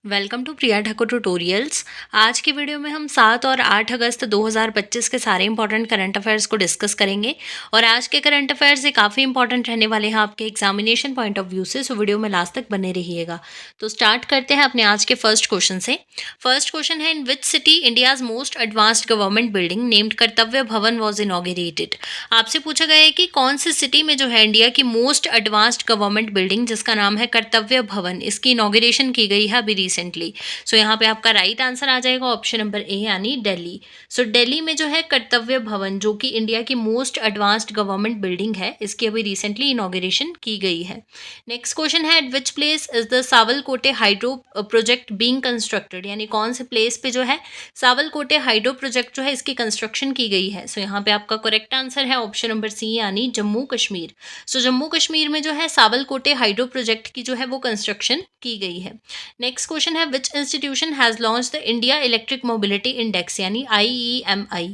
Welcome to Priya Thakur tutorials. आज की video में हम 7 और 8 अगस्त 2025 के सारे इंपॉर्टेंट करंट अफेयर्स को डिस्कस करेंगे। और आज के करंट अफेयर्स ये काफ़ी इंपॉर्टेंट रहने वाले हैं आपके एग्जामिनेशन पॉइंट ऑफ व्यू से, सो वीडियो में लास्ट तक बने रहिएगा। तो स्टार्ट करते हैं अपने आज के फर्स्ट क्वेश्चन से। फर्स्ट क्वेश्चन है, in which city India's most advanced government building named Kartavya Bhavan was inaugurated. आपसे पूछा गया है कि कौन सी सिटी में जो है इंडिया की मोस्ट एडवांस्ड गवर्नमेंट बिल्डिंग जिसका नाम है कर्तव्य भवन, इसकी इनॉग्रेशन की गई है अभी रिसेंटली। सो यहाँ पे आपका राइट आंसर आ जाएगा ऑप्शन नंबर ए यानी दिल्ली। सो दिल्ली में जो है कर्तव्य भवन, जो कि इंडिया की मोस्ट एडवांस्ड गवर्नमेंट बिल्डिंग है, इसकी अभी रिसेंटली इनॉग्रेशन की गई है। नेक्स्ट क्वेश्चन है, at which place is the Sawalkote hydro project being constructed, यानी कौन से प्लेस पे जो है सावलकोटे हाइड्रो प्रोजेक्ट जो है इसकी कंस्ट्रक्शन की गई है। सो यहाँ पे आपका करेक्ट आंसर है ऑप्शन नंबर सी यानी जम्मू कश्मीर। सो जम्मू कश्मीर में जो है सावलकोटे हाइड्रो प्रोजेक्ट की जो है वो कंस्ट्रक्शन की गई है। नेक्स्ट क्वेश्चन है, विच institution has launch the India electric mobility index यानी IEMI,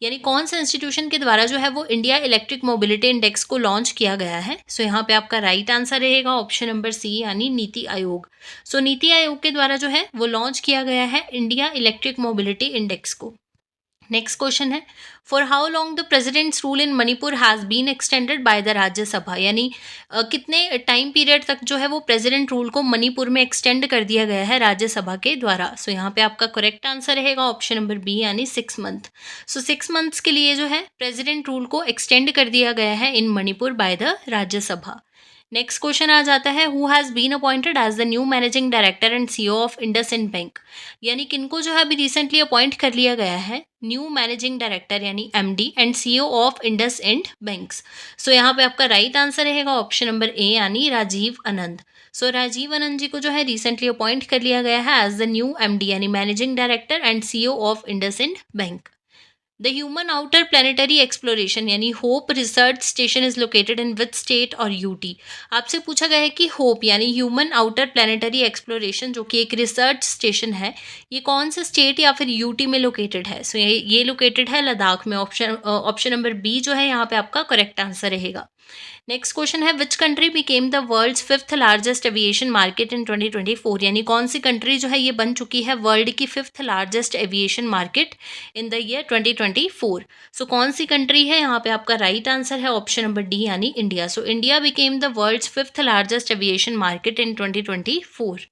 यानी कौन से इंस्टीट्यूशन के द्वारा जो है वो इंडिया इलेक्ट्रिक मोबिलिटी इंडेक्स को लॉन्च किया गया है। सो यहाँ पे आपका राइट आंसर रहेगा ऑप्शन नंबर सी यानी नीति आयोग। सो नीति आयोग के द्वारा जो है वो लॉन्च किया गया है इंडिया इलेक्ट्रिक मोबिलिटी इंडेक्स को। नेक्स्ट क्वेश्चन है, for how long the president's rule in Manipur has been extended by the Rajya Sabha, यानी कितने टाइम पीरियड तक जो है वो प्रेसिडेंट रूल को मणिपुर में एक्सटेंड कर दिया गया है राज्यसभा के द्वारा। सो यहाँ पे आपका करेक्ट आंसर रहेगा ऑप्शन नंबर बी यानी 6 मंथ। सो 6 मंथ्स के लिए जो है प्रेसिडेंट रूल को एक्सटेंड कर दिया गया है in Manipur by the Rajya Sabha. Next question आ जाता है, who has been appointed as the new managing director and CEO of IndusInd bank, यानी किनको जो है अभी रिसेंटली अपॉइंट कर लिया गया है न्यू मैनेजिंग डायरेक्टर यानी MD and CEO of IndusInd banks. So यहाँ पे आपका राइट आंसर रहेगा ऑप्शन नंबर ए यानी राजीव आनंद। सो राजीव आनंद जी को जो है रिसेंटली अपॉइंट कर लिया गया है एज द न्यू MD यानी managing director and CEO of IndusInd bank. The human outer planetary exploration यानी hope research station is located in which state और यूटी। आपसे पूछा गया है कि होप यानी ह्यूमन आउटर प्लानिटरी एक्सप्लोरेशन जो कि एक रिसर्च स्टेशन है, ये कौन से स्टेट या फिर यूटी में लोकेटेड है। सो ये लोकेटेड है लद्दाख में। ऑप्शन नंबर बी जो है यहाँ पे आपका करेक्ट आंसर रहेगा। नेक्स्ट क्वेश्चन है, which country became the world's 5th largest aviation market in 2024, यानी कौन सी कंट्री जो है ये बन चुकी है वर्ल्ड की 5th largest aviation market in the year 2024। So कौन सी कंट्री है, यहाँ पे आपका राइट आंसर है ऑप्शन नंबर डी यानी India. So India became the world's 5th largest aviation market in 2024।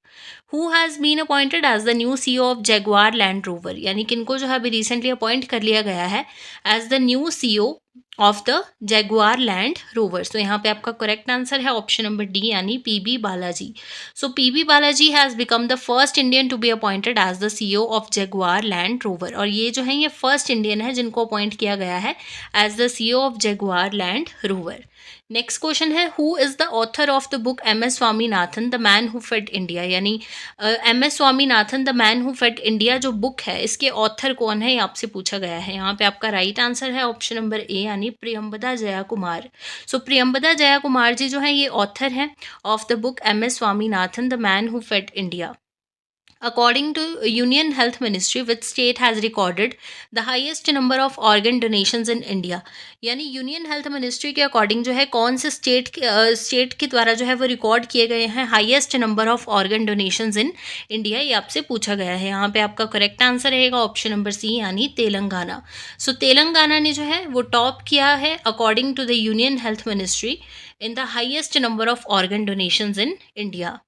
Who has been appointed as the new CEO of Jaguar Land Rover, यानी किनको जो है अभी रिसेंटली अपॉइंट कर लिया गया है as the new CEO of the Jaguar Land Rover. तो यहाँ पे आपका करेक्ट आंसर है ऑप्शन नंबर डी यानी PB Balaji. So PB Balaji has become the first Indian to be appointed as the CEO of Jaguar Land Rover, और ये जो है ये फर्स्ट इंडियन है जिनको अपॉइंट किया गया है as the CEO of Jaguar Land Rover. Next question है, who is the author of the book MS Swaminathan the man who fed India, यानी MS Swaminathan the man who fed India जो book है इसके ऑथर कौन है, ये आपसे पूछा गया है। यहाँ पे आपका राइट आंसर है ऑप्शन नंबर ए यानी प्रियंबदा जया कुमार। सो प्रियंबदा जया कुमार जी जो है ये ऑथर हैं of the book MS Swaminathan the man who fed India. According to Union Health Ministry, which state has recorded the highest number of organ donations in India, यानी union health ministry के according जो है कौन से state के द्वारा जो है वो रिकॉर्ड किए गए हैं highest number of organ donations in India, ये आपसे पूछा गया है। यहाँ पे आपका करेक्ट आंसर रहेगा ऑप्शन नंबर सी यानी तेलंगाना। सो तेलंगाना ने जो है वो टॉप किया है according to the union health ministry in the highest number of organ donations in India.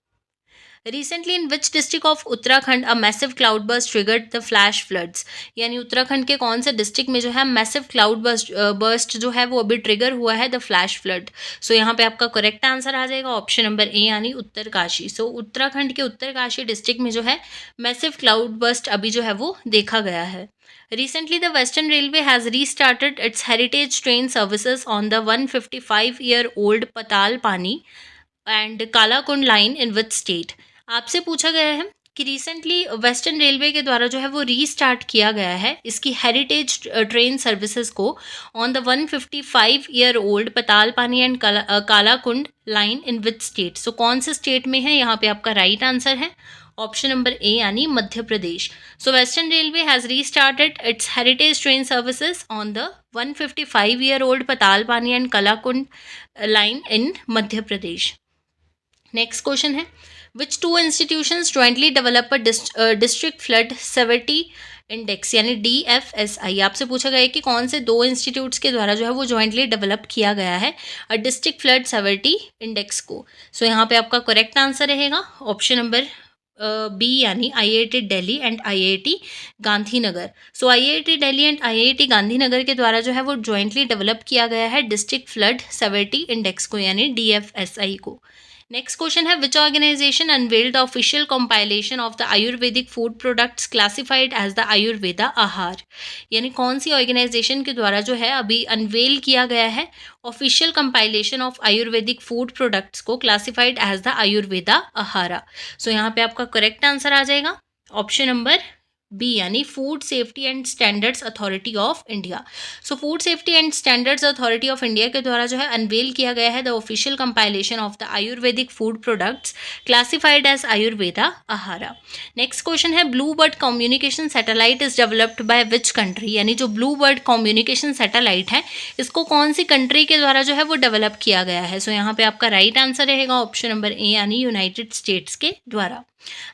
Recently in which district of Uttarakhand a massive cloud burst triggered the flash floods, यानी उत्तराखंड के कौन से डिस्ट्रिक्ट में जो है मैसिव क्लाउड बर्स्ट जो है वो अभी ट्रिगर हुआ है द फ्लैश फ्लड। सो यहाँ पे आपका करेक्ट आंसर आ जाएगा ऑप्शन नंबर ए यानी उत्तरकाशी। सो उत्तराखंड के उत्तरकाशी डिस्ट्रिक्ट में जो है मैसिव क्लाउड बर्स्ट अभी जो है वो देखा गया है। Recently, the Western Railway has restarted its heritage train services on the 155-year-old Patal Pani and Kalakund line in which state? आपसे पूछा गया है कि रिसेंटली वेस्टर्न रेलवे के द्वारा जो है वो रीस्टार्ट किया गया है इसकी हेरिटेज ट्रेन सर्विसेज को on the 155-year-old Patal Pani and Kalakund line in which state. So कौन से स्टेट में है, यहाँ पे आपका राइट आंसर है ऑप्शन नंबर ए यानी Madhya Pradesh. So western railway has restarted its heritage train services on the 155-year-old Patal Pani and Kalakund line in Madhya Pradesh. Next question है, which two institutions jointly develop a district flood severity index यानी DFSI। आपसे पूछा गया है कि कौन से दो इंस्टीट्यूट्स के द्वारा जो है वो ज्वाइंटली डेवलप किया गया है डिस्ट्रिक्ट फ्लड सेवेरिटी इंडेक्स को। सो यहाँ पे आपका करेक्ट आंसर रहेगा ऑप्शन नंबर बी यानी IIT Delhi and IIT Gandhinagar. So IIT Delhi and IIT Gandhinagar के द्वारा जो है वो ज्वाइंटली डेवलप किया गया है डिस्ट्रिक्ट फ्लड सेवेरिटी इंडेक्स को यानी DFSI को। नेक्स्ट क्वेश्चन है which organisation unveiled the official compilation of the Ayurvedic food products classified as the Ayurveda Aahar. यानी कौन सी ऑर्गेनाइजेशन के द्वारा जो है अभी अनवेल किया गया है official compilation of Ayurvedic food products को classified as the Ayurveda Aahara. So यहाँ पे आपका करेक्ट आंसर आ जाएगा ऑप्शन नंबर बी यानी food safety and standards authority of India. So food safety and standards authority of India के द्वारा जो है अनवेल किया गया है the official compilation of the Ayurvedic food products classified as Ayurveda Aahara. Next question है blue bird communication satellite is developed by which country. यानी जो ब्लू बर्ड कम्युनिकेशन सैटेलाइट है इसको कौन सी कंट्री के द्वारा जो है वो डेवलप किया गया है। सो यहाँ पे आपका राइट आंसर रहेगा ऑप्शन नंबर ए यानी यूनाइटेड स्टेट्स के द्वारा।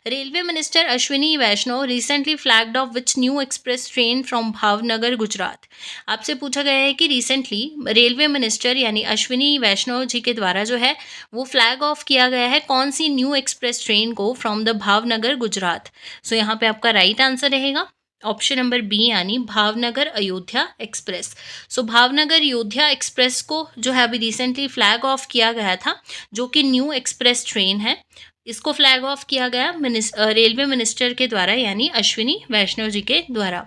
Railway minister Ashwini Vaishnaw recently flagged off which new express train from Bhavnagar Gujarat. आपसे पूछा गया है कि रिसेंटली रेलवे मिनिस्टर यानी अश्विनी वैष्णव जी के द्वारा जो है वो फ्लैग ऑफ किया गया है कौन सी न्यू एक्सप्रेस ट्रेन को फ्रॉम द भावनगर गुजरात। सो यहाँ पे आपका राइट आंसर रहेगा ऑप्शन नंबर बी यानी भावनगर अयोध्या एक्सप्रेस। सो भावनगर अयोध्या एक्सप्रेस को जो है अभी रिसेंटली फ्लैग ऑफ किया गया था जो कि न्यू एक्सप्रेस ट्रेन है। इसको फ्लैग ऑफ किया गया रेलवे मिनिस्टर के द्वारा यानी अश्विनी वैष्णव जी के द्वारा।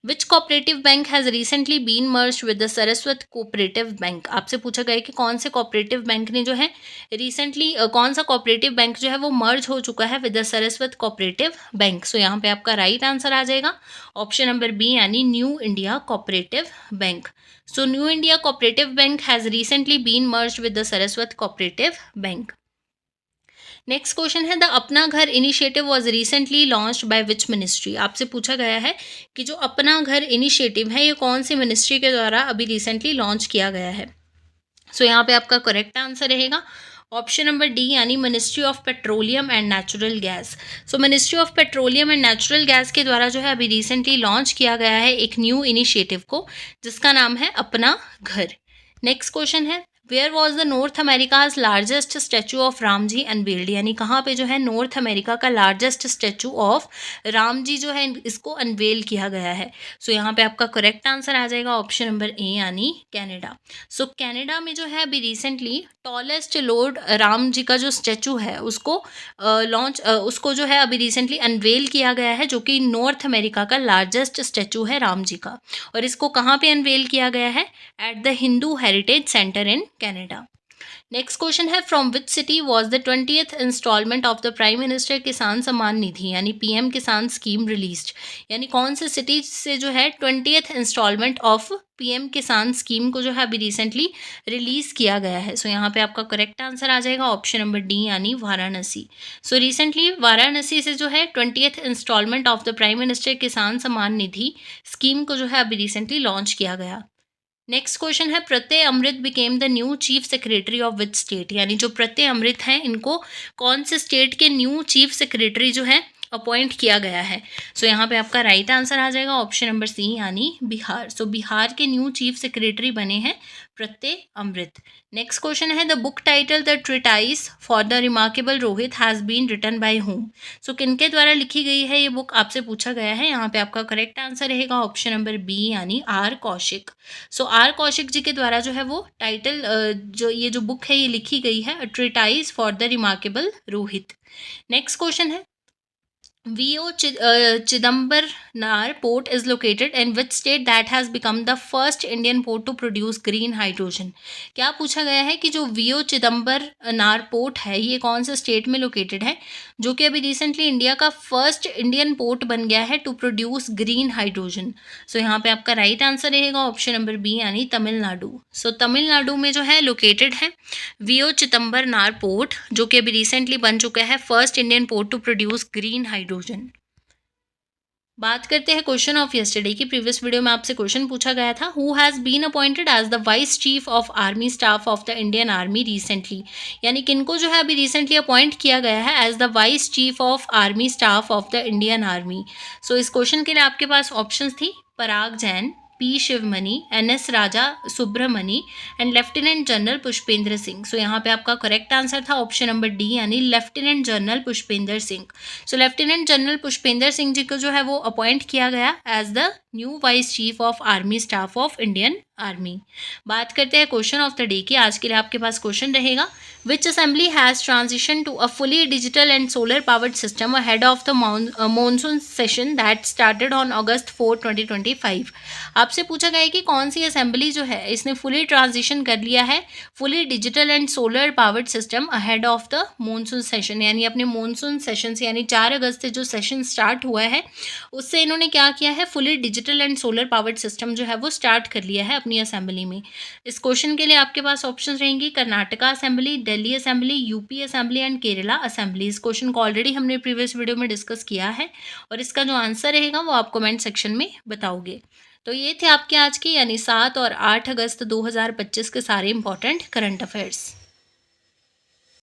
Which cooperative bank has recently been merged with the Saraswat cooperative bank. आपसे पूछा गया है कि कौन से कोऑपरेटिव बैंक ने जो है रिसेंटली कौन सा कोऑपरेटिव बैंक जो है वो मर्ज हो चुका है with the Saraswat cooperative bank. So यहाँ पे आपका राइट आंसर आ जाएगा ऑप्शन नंबर बी यानी new India cooperative bank. So new India cooperative bank has recently been merged with the Saraswat cooperative bank. Next question है the Apna Ghar initiative was recently launched by which ministry. आपसे पूछा गया है कि जो अपना घर इनिशिएटिव है ये कौन सी मिनिस्ट्री के द्वारा अभी रिसेंटली लॉन्च किया गया है। सो यहाँ पे आपका करेक्ट आंसर रहेगा ऑप्शन नंबर डी यानी ministry of petroleum and natural gas. So ministry of petroleum and natural gas के द्वारा जो है अभी रिसेंटली लॉन्च किया गया है एक न्यू इनिशिएटिव को जिसका नाम है अपना घर। नेक्स्ट क्वेश्चन है where was the North America's largest statue of Ram ji unveiled. यानी कहाँ पे जो है नॉर्थ अमेरिका का largest statue of Ram ji जो है इसको अनवेल किया गया है। सो यहाँ पे आपका करेक्ट आंसर आ जाएगा ऑप्शन नंबर ए यानी कनाडा। सो कनाडा में जो है अभी recently tallest Lord Ram ji का जो स्टैचू है उसको उसको जो है अभी रिसेंटली अनवेल किया गया है जो कि नॉर्थ अमेरिका का लार्जेस्ट स्टैचू है राम जी का। और इसको कहाँ पे अनवेल किया गया है at the Hindu heritage centre in Canada. Next question है from which city was the 20th instalment of the prime minister Kisan Samman निधि यानी PM किसान स्कीम रिलीज्ड। यानी कौन से सिटी से जो है 20th इंस्टॉलमेंट ऑफ PM किसान स्कीम को जो है अभी रिसेंटली रिलीज किया गया है। सो यहाँ पे आपका करेक्ट आंसर आ जाएगा ऑप्शन नंबर डी यानी वाराणसी। सो रिसेंटली वाराणसी से जो है 20th instalment of the prime minister Kisan Samman Nidhi scheme को जो है अभी रिसेंटली लॉन्च किया गया। नेक्स्ट क्वेश्चन है Pratyay Amrit became the new chief secretary of which state. यानी जो प्रत्यय अमृत हैं इनको कौन से स्टेट के न्यू चीफ सेक्रेटरी जो है अपॉइंट किया गया है। सो यहाँ पे आपका राइट आंसर आ जाएगा ऑप्शन नंबर सी यानी बिहार। सो बिहार के न्यू चीफ सेक्रेटरी बने हैं प्रत्यय अमृत। नेक्स्ट क्वेश्चन है the book title the treatise for the remarkable Rohit has been written by home. So किनके द्वारा लिखी गई है ये बुक आपसे पूछा गया है। यहाँ पे आपका करेक्ट आंसर रहेगा ऑप्शन नंबर बी यानी R कौशिक। सो R कौशिक जी के द्वारा जो है वो टाइटल जो ये जो बुक है ये लिखी गई है treatise for the remarkable Rohit. Next question है VO Chidambarnar port is located in which state that has become the first Indian port to produce green hydrogen। क्या पूछा गया है कि जो VO चिदम्बरनार पोर्ट है ये कौन से स्टेट में लोकेटेड है जो कि अभी रिसेंटली इंडिया का फर्स्ट इंडियन पोर्ट बन गया है टू प्रोड्यूस ग्रीन हाइड्रोजन। सो यहाँ पे आपका राइट आंसर रहेगा ऑप्शन नंबर बी यानी तमिलनाडु। सो तमिलनाडु में जो है लोकेटेड है VO चिदम्बरनार पोर्ट जो कि अभी रिसेंटली बन चुका है first Indian port to produce green hydrogen. बात करते हैं क्वेश्चन ऑफ यस्टरडे की। प्रीवियस वीडियो में आपसे क्वेश्चन पूछा गया था, who has been appointed as the vice chief of army staff of the Indian army recently, यानी किनको जो है अभी रिसेंटली अपॉइंट किया गया है as the vice chief of army staff of the Indian army. So इस क्वेश्चन के लिए आपके पास ऑप्शंस थी Parag Jain, P Shivamani, N S. Raja Subramani and lieutenant general Pushpendra Singh. So यहाँ पे आपका करेक्ट आंसर था ऑप्शन नंबर डी, यानी lieutenant general Pushpendra Singh. So lieutenant general Pushpendra Singh ji को जो है वो अपॉइंट किया गया as the new vice chief of army staff of Indian army. बात करते हैं क्वेश्चन ऑफ द डे की। आज के लिए आपके पास क्वेश्चन रहेगा, which assembly has transition to a fully digital and solar powered system ahead of the monsoon session that started on August 4, 2025। आपसे पूछा गया है कि कौन सी असेंबली जो है इसने फुली ट्रांजिशन कर लिया है fully digital and solar powered system ahead of the monsoon session, यानी अपने मॉनसून सेशन से, यानी 4 अगस्त से जो सेशन स्टार्ट हुआ है उससे इन्होंने क्या किया है, fully digital and solar powered system जो है वो स्टार्ट कर लिया है अपनी असेंबली में। इस क्वेश्चन के लिए आपके पास ऑप्शन रहेंगी Karnataka assembly, Delhi assembly, UP assembly and Kerala assembly. इस क्वेश्चन को ऑलरेडी हमने प्रीवियस वीडियो में डिस्कस किया है और इसका जो आंसर रहेगा वो आप कमेंट सेक्शन में बताओगे। तो ये थे आपके आज के यानी 7 और 8 अगस्त 2025 के सारे इंपॉर्टेंट करंट अफेयर्स।